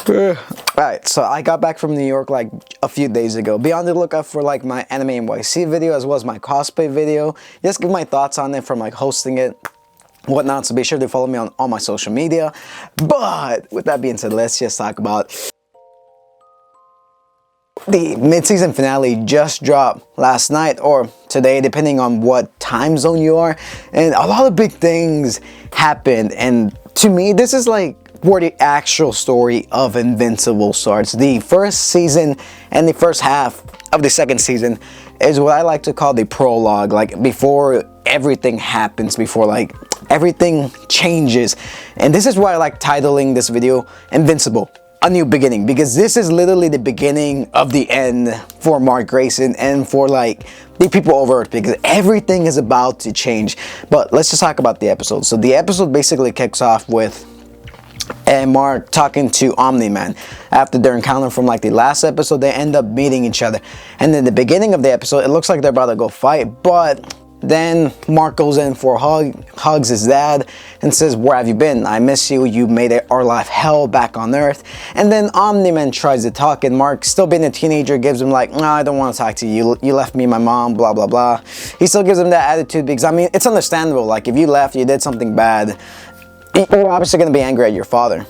Alright, so I got back from New York like a few days ago. Be on the lookout for like my anime NYC video as well as my cosplay video. Just give my thoughts on it from like hosting it, whatnot. So be sure to follow me on all my social media. But with that being said, let's just talk about the mid-season finale. Just dropped last night or today, depending on what time zone you are. And a lot of big things happened. And to me, this is like where the actual story of Invincible starts. The first season and the first half of the second season is what I like to call the prologue, like before everything happens, before like everything changes. And this is why I like titling this video Invincible, A New Beginning, because this is literally the beginning of the end for Mark Grayson and for like the people over Earth, because everything is about to change. But let's just talk about the episode. So the episode basically kicks off with Mark talking to Omni-Man. After their encounter from like the last episode, they end up meeting each other. And in the beginning of the episode, it looks like they're about to go fight, but then Mark goes in for a hug, hugs his dad, and says, "Where have you been? I miss you. You made our life hell back on Earth." And then Omni-Man tries to talk, and Mark, still being a teenager, gives him like, "Nah, I don't want to talk to you. You left me and my mom, blah, blah, blah." He still gives him that attitude because, I mean, it's understandable. Like, if you left, you did something bad, you're obviously going to be angry at your father.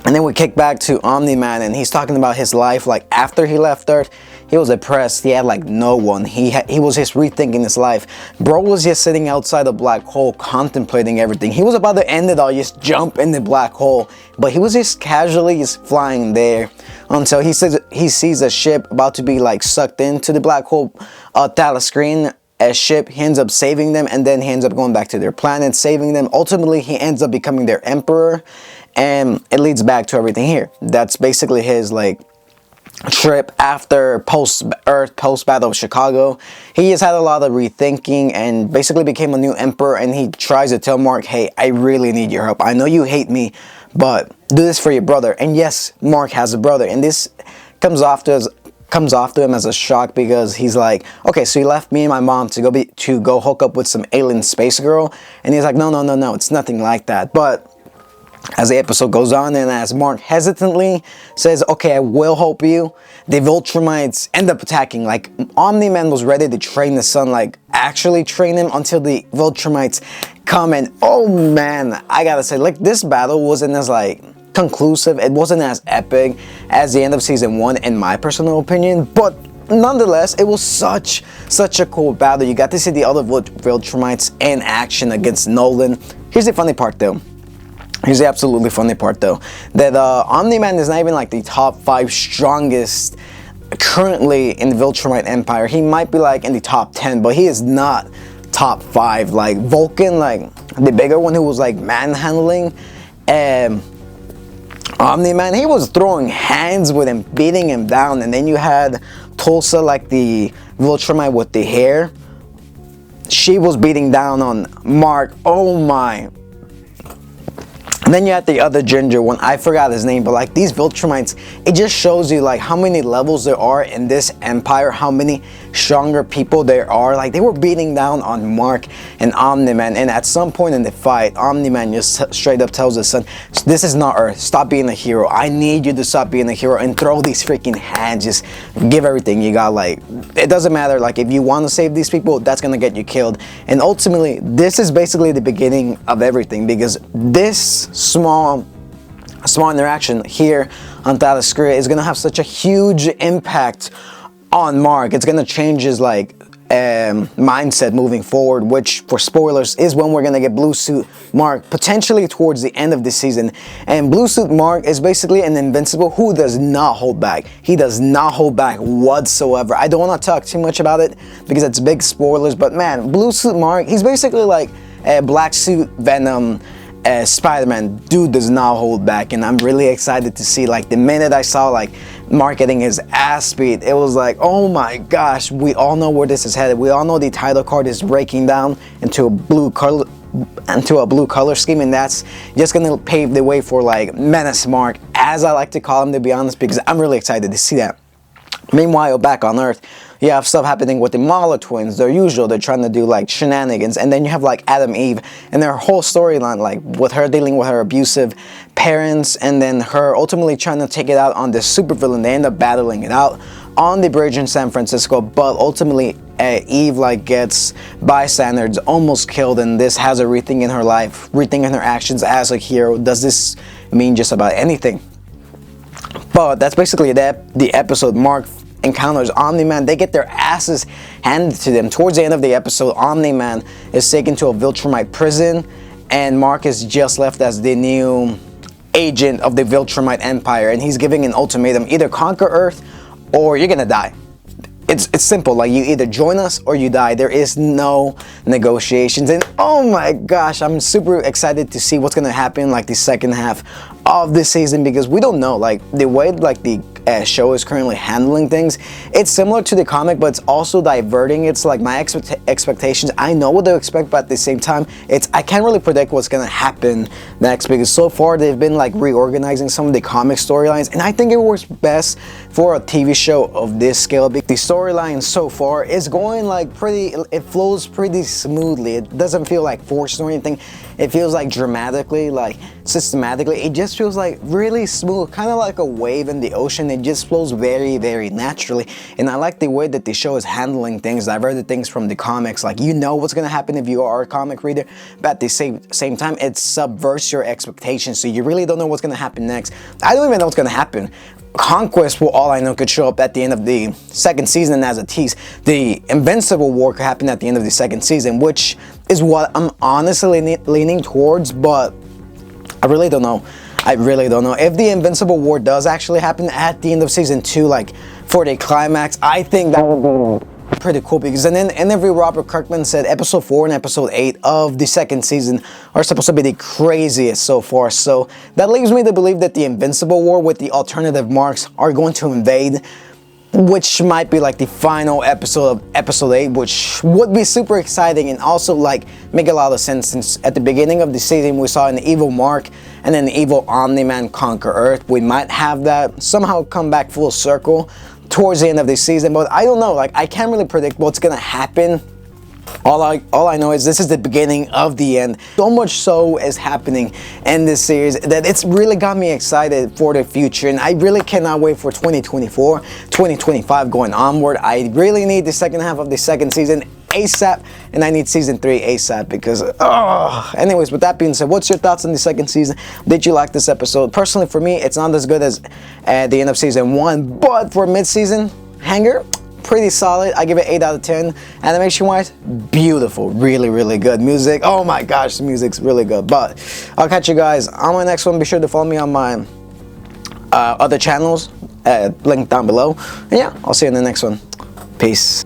And then we kick back to Omni-Man, and he's talking about his life. Like, after he left Earth, he was depressed. He had like no one. He was just rethinking his life. Bro was just sitting outside the black hole contemplating everything. He was about to end it all, just jump in the black hole, but he was just casually just flying there until he sees a ship about to be like sucked into the black hole. Thalascreen, a ship. He ends up saving them, and then he ends up going back to their planet, saving them. Ultimately, he ends up becoming their emperor, and it leads back to everything here. That's basically his like trip after post-Earth, post-Battle of Chicago. He has had a lot of rethinking and basically became a new emperor, and he tries to tell Mark, "Hey, I really need your help. I know you hate me, but do this for your brother." And yes, Mark has a brother, and this comes off to him as a shock, because he's like, "Okay, so you left me and my mom to go hook up with some alien space girl?" And he's like, no, it's nothing like that. But as the episode goes on, and as Mark hesitantly says, "Okay, I will help you," the Viltrumites end up attacking. Like, Omni-Man was ready to train the son, like actually train him, until the Viltrumites come. And oh man, I gotta say, like, this battle wasn't as like conclusive, it wasn't as epic as the end of season 1 in my personal opinion, but nonetheless, it was such a cool battle. You got to see the other Viltrumites in action against Nolan. Here's the funny part though. Here's the absolutely funny part though, that Omni-Man is not even like the top 5 strongest currently in the Viltrumite Empire. He might be like in the top 10, but he is not top 5. Like Vulcan, like the bigger one who was like manhandling Omni-Man, he was throwing hands with him, beating him down. And then you had Tulsa, like the Viltrumite with the hair. She was beating down on Mark. Oh my. And then you had the other ginger one, I forgot his name, but like these Viltrumites, it just shows you like how many levels there are in this empire, how many stronger people there are. Like, they were beating down on Mark and Omni-Man, and at some point in the fight, Omni-Man just straight up tells his son, "This is not Earth, stop being a hero. I need you to stop being a hero and throw these freaking hands, just give everything you got. Like, it doesn't matter, like if you want to save these people, that's gonna get you killed." And ultimately, this is basically the beginning of everything, because this small interaction here on Thalascreen is gonna have such a huge impact on Mark. It's gonna change his like mindset moving forward, which, for spoilers, is when we're gonna get Blue Suit Mark potentially towards the end of this season. And Blue Suit Mark is basically an Invincible who does not hold back. He does not hold back whatsoever. I don't want to talk too much about it because it's big spoilers, but man, Blue Suit Mark, he's basically like a Black Suit Venom, Spider-Man. Dude does not hold back, and I'm really excited to see, like, the minute I saw like Mark getting his ass beat, it was like, oh my gosh, we all know where this is headed. We all know the title card is breaking down into a blue color scheme, and that's just gonna pave the way for like Menace Mark, as I like to call him, to be honest, because I'm really excited to see that. Meanwhile, back on Earth, You have stuff happening with the Mala twins, they're usual, they're trying to do like shenanigans. And then you have like Adam Eve and their whole storyline, like with her dealing with her abusive parents, and then her ultimately trying to take it out on this supervillain. They end up battling it out on the bridge in San Francisco, but ultimately Eve like gets bystanders, almost killed, and this has her rethinking her life, rethinking her actions as a hero. Does this mean just about anything? But that's basically the episode. Mark encounters Omni-Man. They get their asses handed to them. Towards the end of the episode, Omni-Man is taken to a Viltrumite prison, and Mark is just left as the new agent of the Viltrumite Empire, and he's giving an ultimatum: either conquer Earth or you're gonna die. It's simple, like you either join us or you die. There is no negotiations. And oh my gosh, I'm super excited to see what's gonna happen like the second half of this season, because we don't know, like the way like the show is currently handling things, it's similar to the comic, but it's also diverting. It's like my expectations, I know what to expect, but at the same time, I can't really predict what's gonna happen next, because so far they've been like reorganizing some of the comic storylines, and I think it works best for a TV show of this scale. The storyline so far is going like it flows pretty smoothly. It doesn't feel like forced or anything. It feels like dramatically, like systematically, it just feels like really smooth, kind of like a wave in the ocean. It just flows very, very naturally, and I like the way that the show is handling things, diverted things from the comics. Like, you know what's gonna happen if you are a comic reader, but at the same time, it subverts your expectations, so you really don't know what's gonna happen next. I don't even know what's gonna happen. Conquest, for all I know, could show up at the end of the second season as a tease. The Invincible War could happen at the end of the second season, which is what I'm honestly leaning towards, but I really don't know. I really don't know. If the Invincible War does actually happen at the end of season 2, like for the climax, I think that would be pretty cool, because in an interview, Robert Kirkman said episode 4 and episode 8 of the second season are supposed to be the craziest so far. So that leaves me to believe that the Invincible War with the alternative Marks are going to invade, which might be like the final episode of episode 8, which would be super exciting and also like make a lot of sense, since at the beginning of the season we saw an evil Mark and then the evil Omni-Man conquer Earth. We might have that somehow come back full circle towards the end of the season, but I don't know, like I can't really predict what's gonna happen. All I know is this is the beginning of the end. So much so is happening in this series that it's really got me excited for the future, and I really cannot wait for 2024, 2025 going onward. I really need the second half of the second season ASAP, and I need season 3 ASAP, because anyways, with that being said, what's your thoughts on the second season? Did you like this episode? Personally, for me, it's not as good as the end of season 1, but for mid-season hanger, pretty solid. I give it 8 out of 10. Animation wise, beautiful, really, really good. Music, oh my gosh, the music's really good. But I'll catch you guys on my next one. Be sure to follow me on my other channels, link down below. And yeah, I'll see you in the next one. Peace.